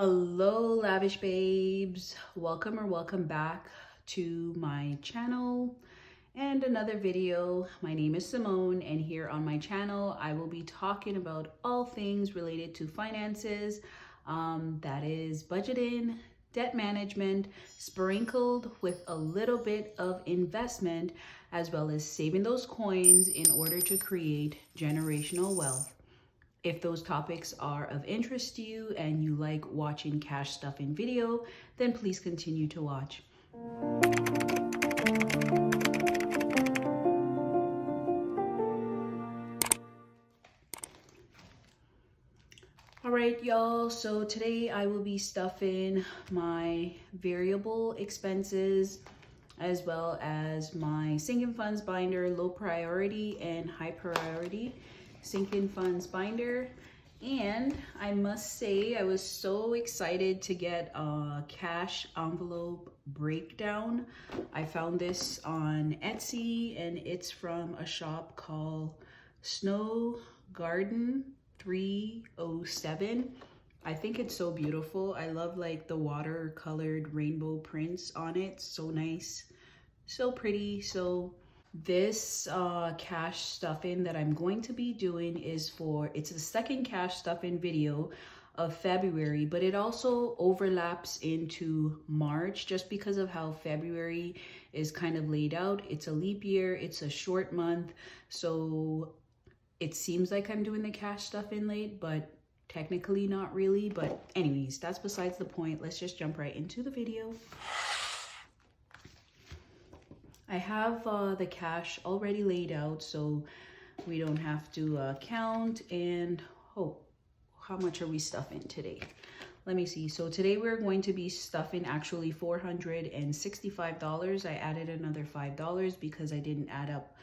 Hello lavish babes, welcome back to my channel and another video. My name is Simone, and here on my channel I will be talking about all things related to finances, that is budgeting, debt management, sprinkled with a little bit of investment, as well as saving those coins in order to create generational wealth. If those topics are of interest to you and you like watching cash stuff in video, then please continue to watch. All right, y'all, so today I will be stuffing my variable expenses as well as my sinking funds binder, low priority and high priority sinking funds binder. And I must say I was so excited to get a cash envelope breakdown. I found this on Etsy and it's from a shop called Snow Garden 307. I think it's so beautiful. I love like the watercolored rainbow prints on it. So nice, so pretty. So this cash stuffing that I'm going to be doing is it's the second cash stuffing video of February, but it also overlaps into March just because of how February is kind of laid out. It's a leap year, it's a short month, so it seems like I'm doing the cash stuffing late, but technically not really. But anyways, that's besides the point. Let's just jump right into the video. I have the cash already laid out, so we don't have to count. And how much are we stuffing today? Let me see. So today we're going to be stuffing actually $465. I added another $5 because I didn't add up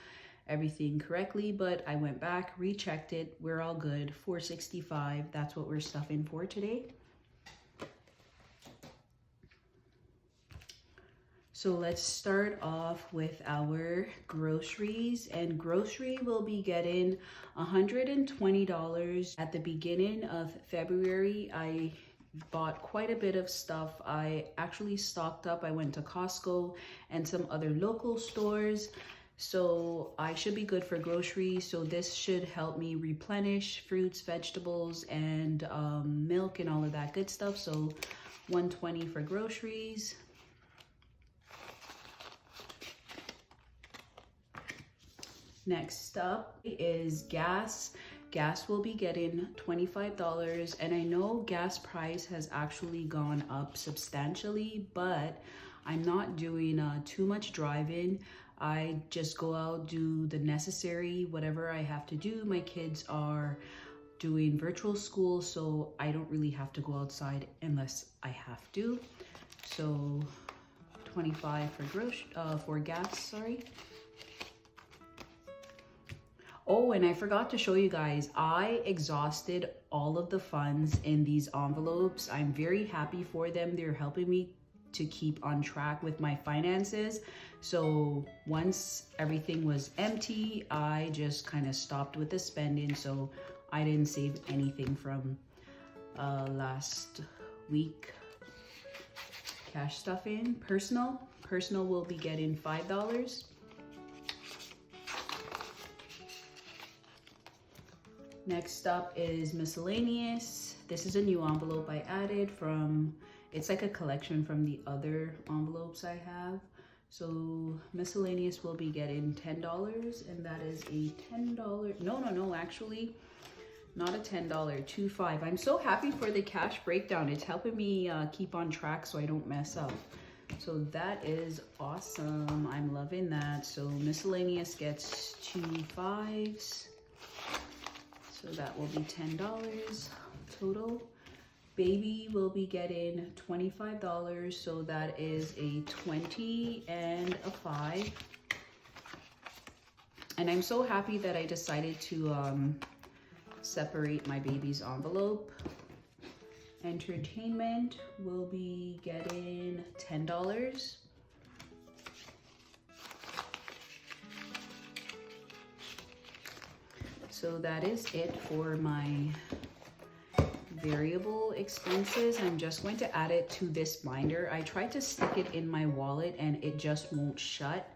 everything correctly, but I went back, rechecked it. We're all good. $465. That's what we're stuffing for today. So let's start off with our groceries, and grocery will be getting $120. At the beginning of February, I bought quite a bit of stuff. I actually stocked up. I went to Costco and some other local stores. So I should be good for groceries. So this should help me replenish fruits, vegetables, and milk and all of that good stuff. So $120 for groceries. Next up is gas. Gas will be getting $25, and I know gas price has actually gone up substantially, but I'm not doing too much driving. I just go out, do the necessary, whatever I have to do. My kids are doing virtual school, so I don't really have to go outside unless I have to. So 25 for gas, sorry. Oh, and I forgot to show you guys, I exhausted all of the funds in these envelopes. I'm very happy for them. They're helping me to keep on track with my finances. So once everything was empty, I just kind of stopped with the spending. So I didn't save anything from last week cash stuffing. Personal will be getting $5. Next up is miscellaneous. This is a new envelope I added it's like a collection from the other envelopes I have. So miscellaneous will be getting $10, and that is a $10, no, actually not a $10, $25. I'm so happy for the cash breakdown. It's helping me keep on track so I don't mess up. So that is awesome. I'm loving that. So miscellaneous gets 2 5s. So that will be $10 total. Baby will be getting $25. So that is a 20 and a 5. And I'm so happy that I decided to separate my baby's envelope. Entertainment will be getting $10. So that is it for my variable expenses, I'm just going to add it to this binder. I tried to stick it in my wallet and it just won't shut.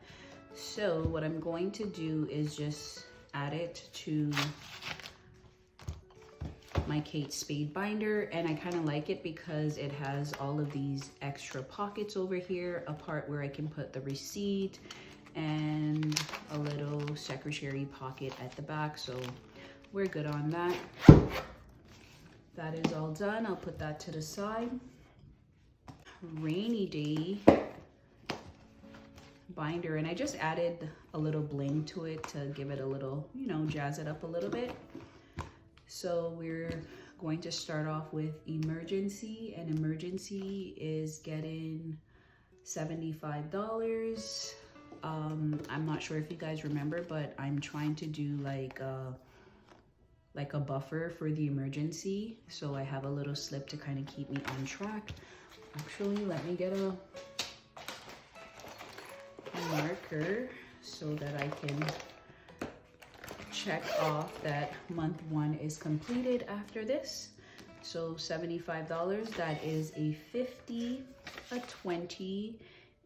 So what I'm going to do is just add it to my Kate Spade binder, and I kind of like it because it has all of these extra pockets over here, a part where I can put the receipt and a little secretary pocket at the back. So we're good on that. That is all done. I'll put that to the side. Rainy day binder, and I just added a little bling to it to give it a little, you know, jazz it up a little bit. So we're going to start off with emergency, and emergency is getting $75. I'm not sure if you guys remember, but I'm trying to do like a buffer for the emergency. So I have a little slip to kind of keep me on track. Actually, let me get a marker so that I can check off that month 1 is completed after this. So $75, that is a 50, a 20,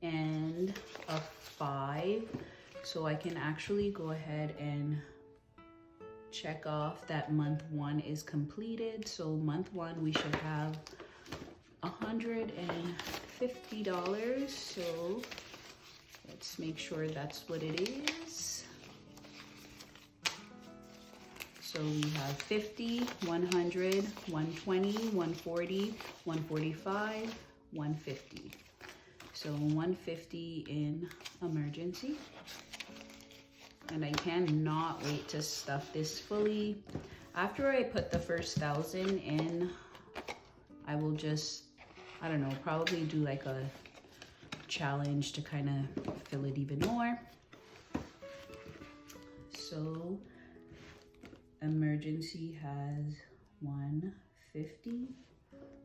and a 5. So I can actually go ahead and check off that month 1 is completed. So month 1 we should have $150. So let's make sure that's what it is. So we have 50, 100, 120, 140, 145, 150. So 150 in emergency. And I cannot wait to stuff this fully. After I put the first 1,000 in, I will just, I don't know, probably do like a challenge to kind of fill it even more. So emergency has 150,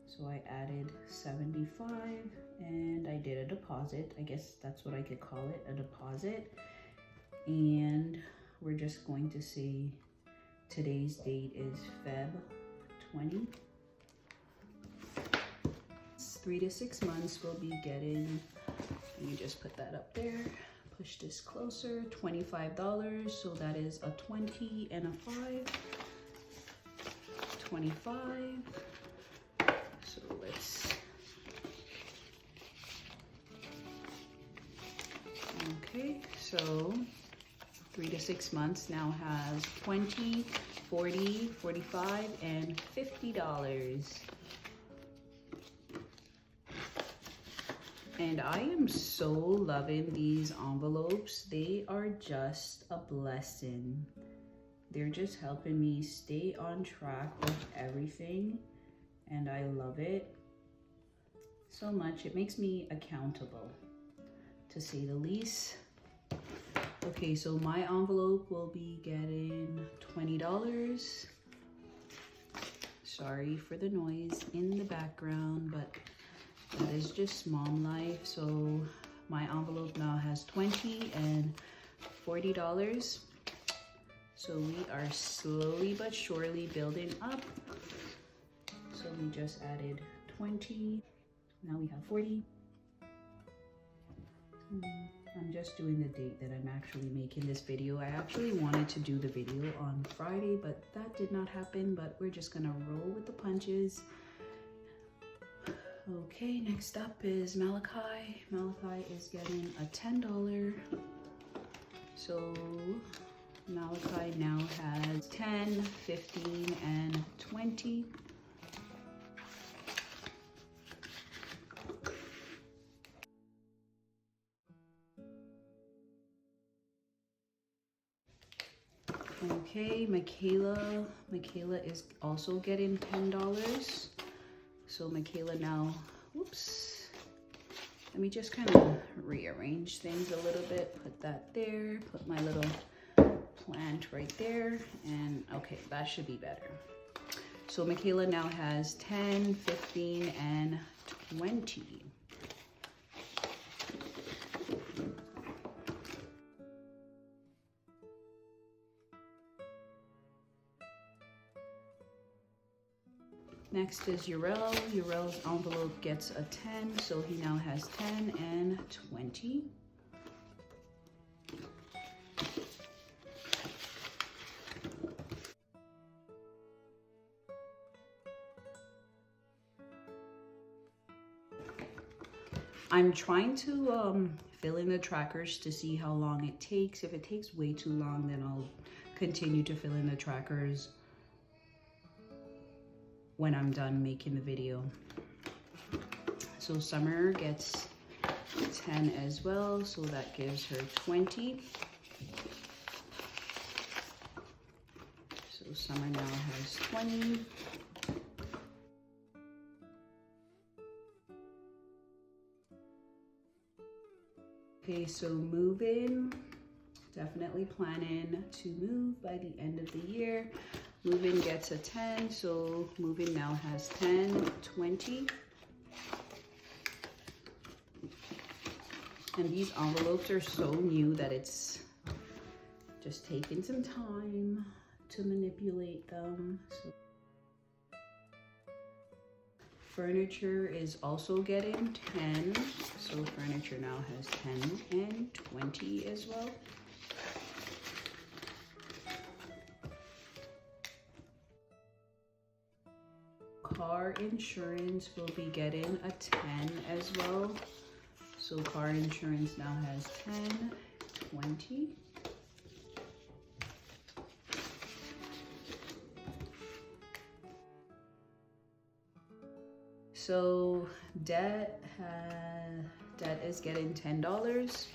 so I added 75 and I did a deposit. I guess that's what I could call it, a deposit. And we're just going to say today's date is Feb 20. 3 to 6 months we'll be getting, let me just put that up there. Push this closer, $25, so that is a 20 and a 5, 25. So let's, okay, so 3 to 6 months now has 20, 40, 45, and $50. And I am so loving these envelopes. They are just a blessing. They're just helping me stay on track with everything. And I love it so much. It makes me accountable, to say the least. Okay, so my envelope will be getting $20. Sorry for the noise in the background, but that is just mom life. So my envelope now has $20 and $40. So we are slowly but surely building up. So we just added 20. Now we have 40. I'm just doing the date that I'm actually making this video. I actually wanted to do the video on Friday, but that did not happen. But we're just gonna roll with the punches. Okay, next up is Malachi. Malachi is getting a $10. So Malachi now has 10, 15, and 20. Okay, Michaela is also getting $10. So Michaela now, whoops, let me just kind of rearrange things a little bit. Put that there, put my little plant right there, and okay, that should be better. So Michaela now has 10, 15, and 20. Next is Urel. Urel's envelope gets a 10, so he now has 10 and 20. I'm trying to fill in the trackers to see how long it takes. If it takes way too long, then I'll continue to fill in the trackers when I'm done making the video. So Summer gets 10 as well, so that gives her 20. So Summer now has 20. Okay, so moving, definitely planning to move by the end of the year. Moving gets a 10, so moving now has 10, 20. And these envelopes are so new that it's just taking some time to manipulate them. So furniture is also getting 10, so furniture now has 10 and 20 as well. Car insurance will be getting a 10 as well. So car insurance now has 10, 20. So debt is getting $10.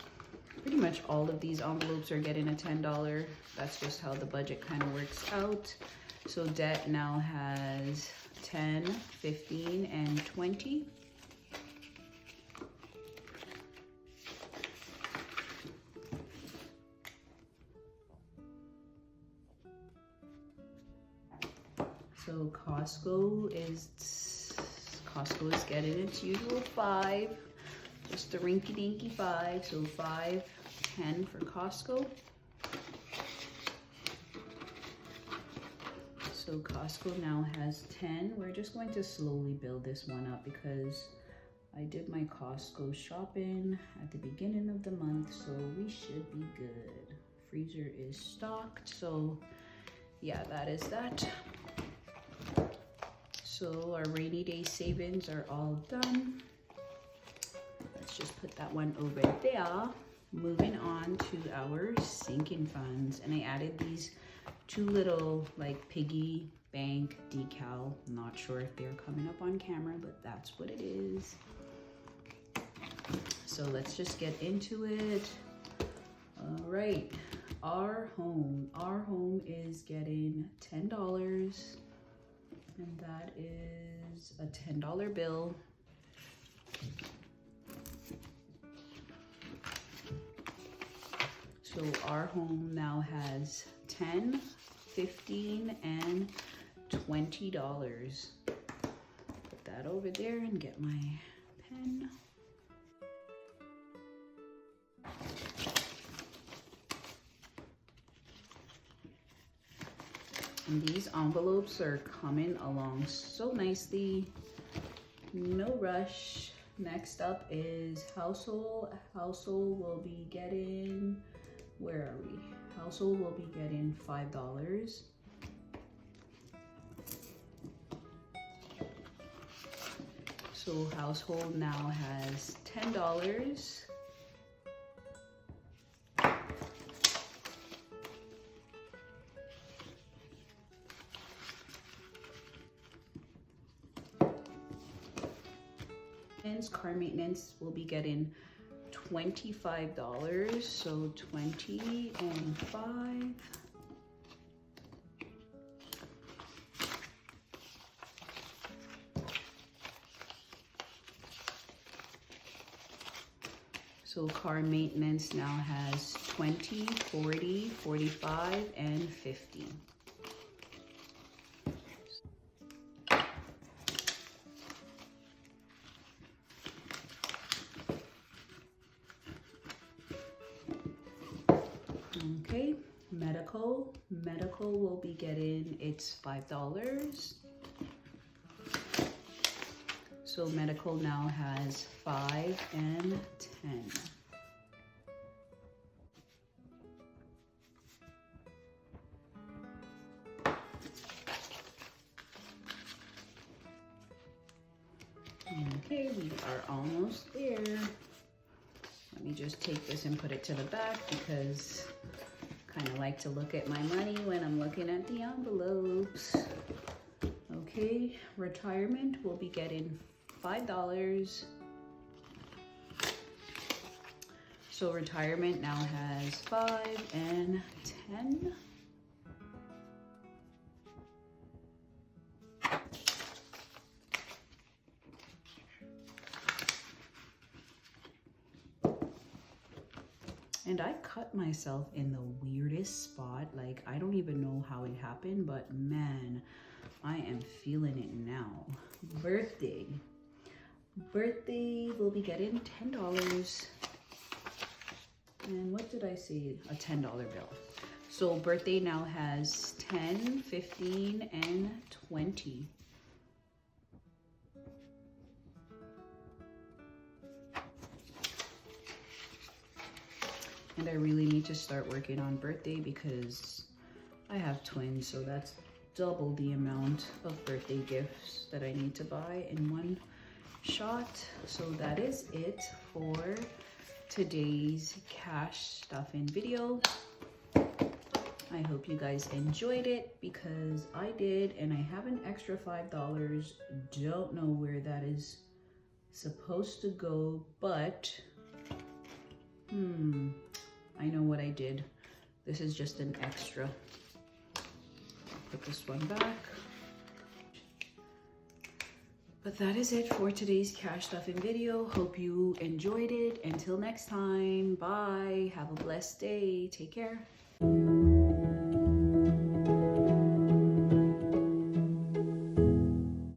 Pretty much all of these envelopes are getting a $10. That's just how the budget kind of works out. So debt now has 10, 15, and 20. So Costco is getting its usual 5, just a rinky-dinky 5. So 5, 10 for Costco. So Costco now has 10. We're just going to slowly build this one up because I did my Costco shopping at the beginning of the month, so we should be good. Freezer is stocked, so yeah, that is that. So our rainy day savings are all done. Let's just put that one over there. Moving on to our sinking funds, and I added these 2 little like piggy bank decal. I'm not sure if they're coming up on camera, but that's what it is. So let's just get into it. All right, our home is getting $10, and that is a $10 bill. So our home now has 10, 15, and $20. Put that over there and get my pen. And these envelopes are coming along so nicely. No rush. Next up is household. Household will be getting, where are we? Household will be getting $5. So household now has $10. Car maintenance will be getting $25, so 20 and 5. So car maintenance now has 20, 40, 45, and 50. Okay, medical will be getting its $5. So medical now has 5 and 10. Okay, we are almost there. Let me just take this and put it to the back because I kind of like to look at my money when I'm looking at the envelopes. Okay, retirement will be getting $5. So retirement now has 5 and 10. And I cut myself in the weirdest spot. Like, I don't even know how it happened, but man, I am feeling it now. Birthday. Birthday will be getting $10. And what did I say? A $10 bill. So birthday now has 10, 15, and 20. And I really need to start working on birthday because I have twins, so that's double the amount of birthday gifts that I need to buy in one shot. So that is it for today's cash stuffing video. I hope you guys enjoyed it because I did, and I have an extra $5. Don't know where that is supposed to go, but I know what I did. This is just an extra. Put this one back. But that is it for today's cash stuffing video. Hope you enjoyed it. Until next time, bye. Have a blessed day. Take care.